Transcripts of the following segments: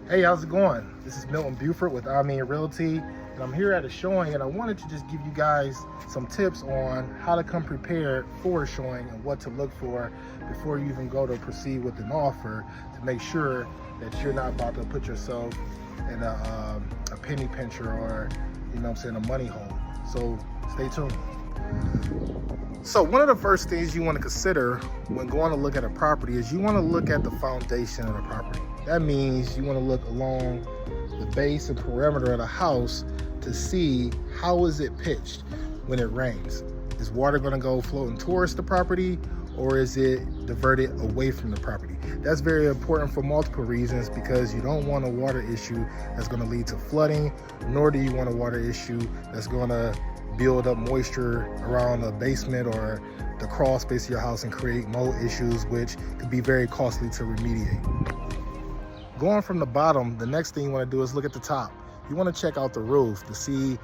Hey, how's it going? This is Milton Buford with Amin Realty, and I'm here at a showing, and I wanted to just give you guys some tips on how to come prepared for a showing and what to look for before you even go to proceed with an offer, to make sure that you're not about to put yourself in a penny pincher, or, you know what I'm saying, a money hole. So stay tuned. So one of the first things you want to consider when going to look at a property is you want to look at the foundation of the property. That means you want to look along the base and perimeter of the house to see how is it pitched when it rains. Is water going to go floating towards the property, or is it diverted away from the property? That's very important for multiple reasons, because you don't want a water issue that's going to lead to flooding, nor do you want a water issue that's going to build up moisture around the basement or the crawl space of your house and create mold issues, which could be very costly to remediate. Going from the bottom, the next thing you want to do is look at the top. You want to check out the roof to see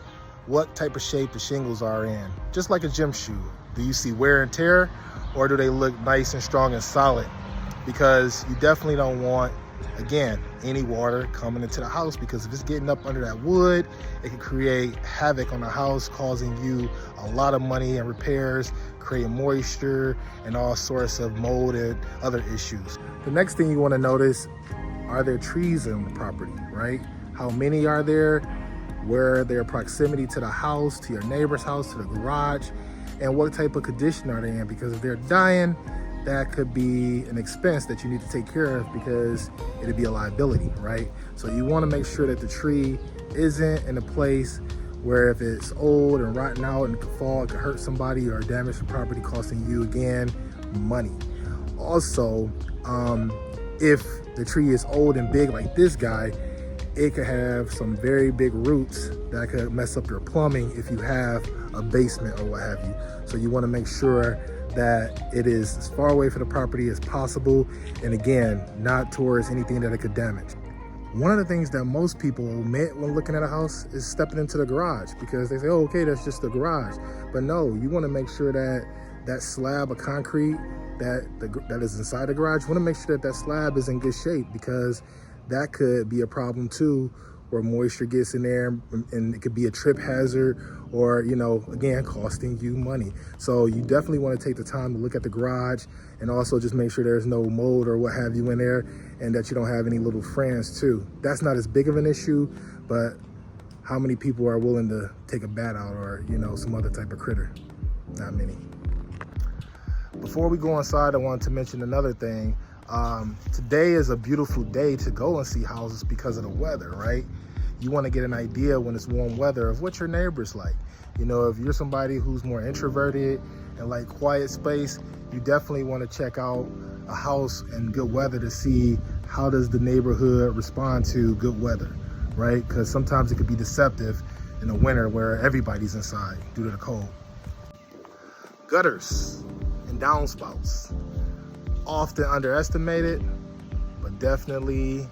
what type of shape the shingles are in. Just like a gym shoe, do you see wear and tear, or do they look nice and strong and solid? Because you definitely don't want, again, any water coming into the house, because if it's getting up under that wood, it can create havoc on the house, causing you a lot of money and repairs, creating moisture and all sorts of mold and other issues. The next thing you want to notice, are there trees in the property, right? How many are there? Where are their proximity to the house, to your neighbor's house, to the garage? And what type of condition are they in? Because if they're dying, that could be an expense that you need to take care of, because it'd be a liability, right? So you want to make sure that the tree isn't in a place where if it's old and rotten out and could fall, it could hurt somebody or damage the property, costing you, again, money. Also, if the tree is old and big like this guy, it could have some very big roots that could mess up your plumbing if you have a basement or what have you. So you want to make sure that it is as far away from the property as possible, and again, not towards anything that it could damage. One of the things that most people omit when looking at a house is stepping into the garage, because they say, oh, okay, that's just the garage. But no, you want to make sure that that slab of concrete that is inside the garage, you want to make sure that that slab is in good shape, because that could be a problem too, where moisture gets in there and it could be a trip hazard, or, you know, again, costing you money. So you definitely want to take the time to look at the garage, and also just make sure there's no mold or what have you in there, and that you don't have any little friends too. That's not as big of an issue, but how many people are willing to take a bat out, or, you know, some other type of critter? Not many. Before we go inside, I wanted to mention another thing. Today is a beautiful day to go and see houses because of the weather, right? You want to get an idea when it's warm weather of what your neighbor's like. You know, if you're somebody who's more introverted and like quiet space, you definitely want to check out a house in good weather to see how does the neighborhood respond to good weather, right? Because sometimes it could be deceptive in the winter where everybody's inside due to the cold. Gutters and downspouts, often underestimated, but definitely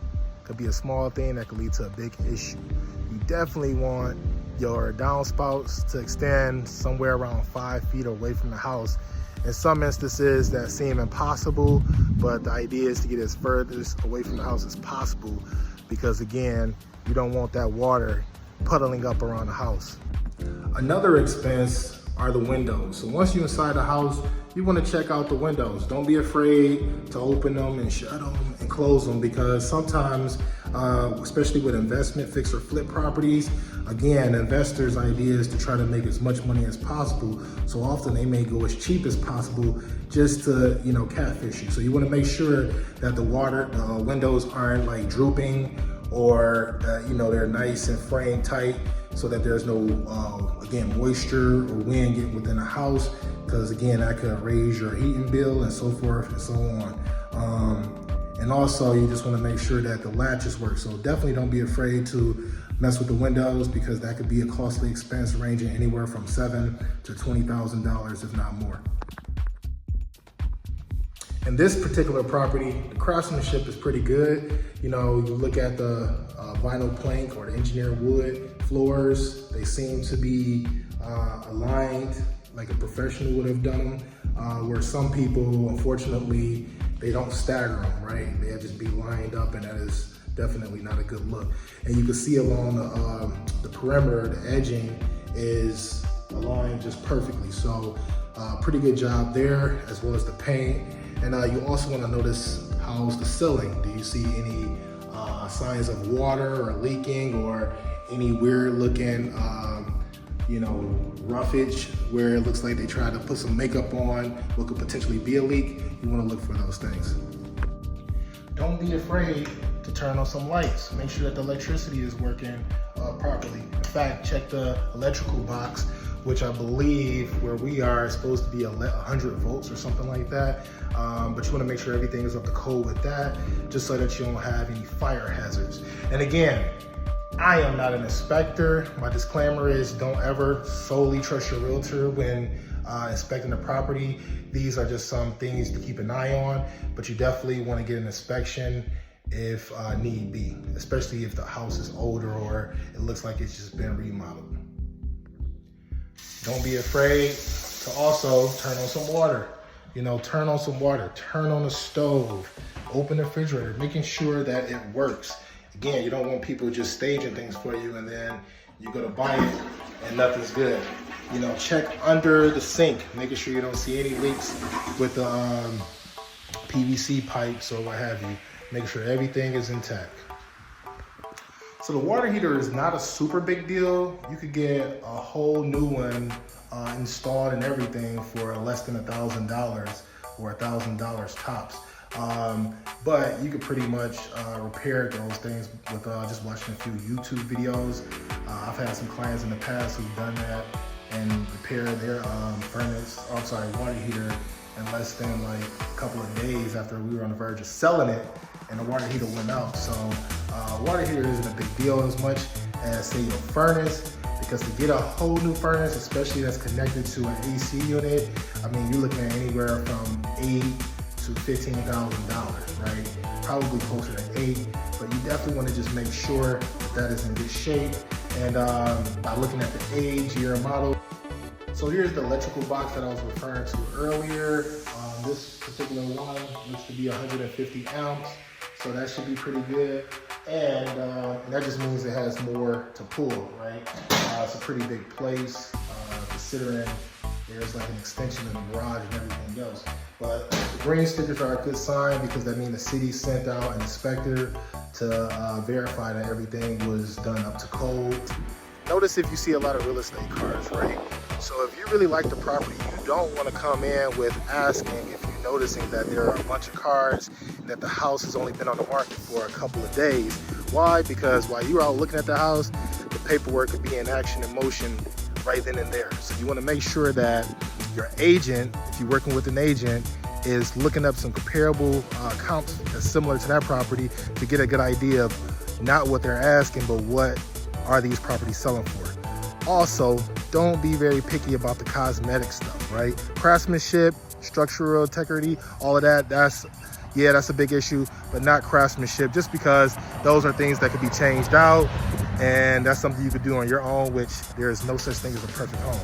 could be a small thing that could lead to a big issue. You definitely want your downspouts to extend somewhere around 5 feet away from the house. In some instances that seem impossible, but the idea is to get as furthest away from the house as possible, because again, you don't want that water puddling up around the house. Another expense are the windows. So once you're inside the house, you want to check out the windows. Don't be afraid to open them and shut them and close them, because sometimes, especially with investment, fix or flip properties, again, investors' idea is to try to make as much money as possible. So often they may go as cheap as possible just to, you know, catfish you. So you want to make sure that the windows aren't like drooping, or you know, they're nice and frame tight, so that there's no, again, moisture or wind getting within the house, because again, that could raise your heating bill and so forth and so on. And also, you just want to make sure that the latches work. So definitely don't be afraid to mess with the windows, because that could be a costly expense ranging anywhere from $7,000 to $20,000, if not more. In this particular property, the craftsmanship is pretty good. You know, you look at the vinyl plank or the engineered wood floors, they seem to be aligned like a professional would have done them, where some people, unfortunately, they don't stagger them, right? They just be lined up, and that is definitely not a good look. And you can see along the perimeter, the edging is aligned just perfectly. So pretty good job there, as well as the paint. And you also want to notice how's the ceiling. Do you see any signs of water or leaking, or any weird looking roughage where it looks like they tried to put some makeup on what could potentially be a leak? You want to look for those things. Don't be afraid to turn on some lights. Make sure that the electricity is working properly. In fact, check the electrical box, which I believe where we are is supposed to be 100 volts or something like that. But you want to make sure everything is up to code with that, just so that you don't have any fire hazards. And again, I am not an inspector. My disclaimer is don't ever solely trust your realtor when inspecting the property. These are just some things to keep an eye on, but you definitely want to get an inspection if need be, especially if the house is older or it looks like it's just been remodeled. Don't be afraid to also turn on some water. Turn on some water, turn on the stove, open the refrigerator, making sure that it works. Again, you don't want people just staging things for you and then you go to buy it and nothing's good. Check under the sink, making sure you don't see any leaks with the PVC pipes or what have you. Make sure everything is intact. So the water heater is not a super big deal. You could get a whole new one installed and everything for less than $1,000 or $1,000 tops. But you could pretty much repair those things with just watching a few YouTube videos. I've had some clients in the past who've done that and repaired their water heater in less than like a couple of days after we were on the verge of selling it, and the water heater went out. So water heater isn't a big deal as much as, say, your furnace, because to get a whole new furnace, especially that's connected to an AC unit, I mean, you're looking at anywhere from $8,000 to $15,000, right? Probably closer to $8,000, but you definitely want to just make sure that is in good shape. And by looking at the age, year, model. So here's the electrical box that I was referring to earlier. This particular one looks to be 150 amps, so that should be pretty good. And that just means it has more to pull, right? It's a pretty big place, considering there's like an extension in the garage and everything else. But the green stickers are a good sign, because that means the city sent out an inspector to verify that everything was done up to code. Notice if you see a lot of real estate cars, right? So if you really like the property, you don't want to come in with asking if you're noticing that there are a bunch of cars and that the house has only been on the market for a couple of days. Why? Because while you're out looking at the house, the paperwork could be in action and motion right then and there. So you want to make sure that your agent, if you're working with an agent, is looking up some comparable comps that's similar to that property to get a good idea of not what they're asking, but what are these properties selling for. Also, don't be very picky about the cosmetic stuff, right? Craftsmanship, structural integrity, all of that, that's a big issue, but not craftsmanship, just because those are things that could be changed out, and that's something you could do on your own, which there is no such thing as a perfect home.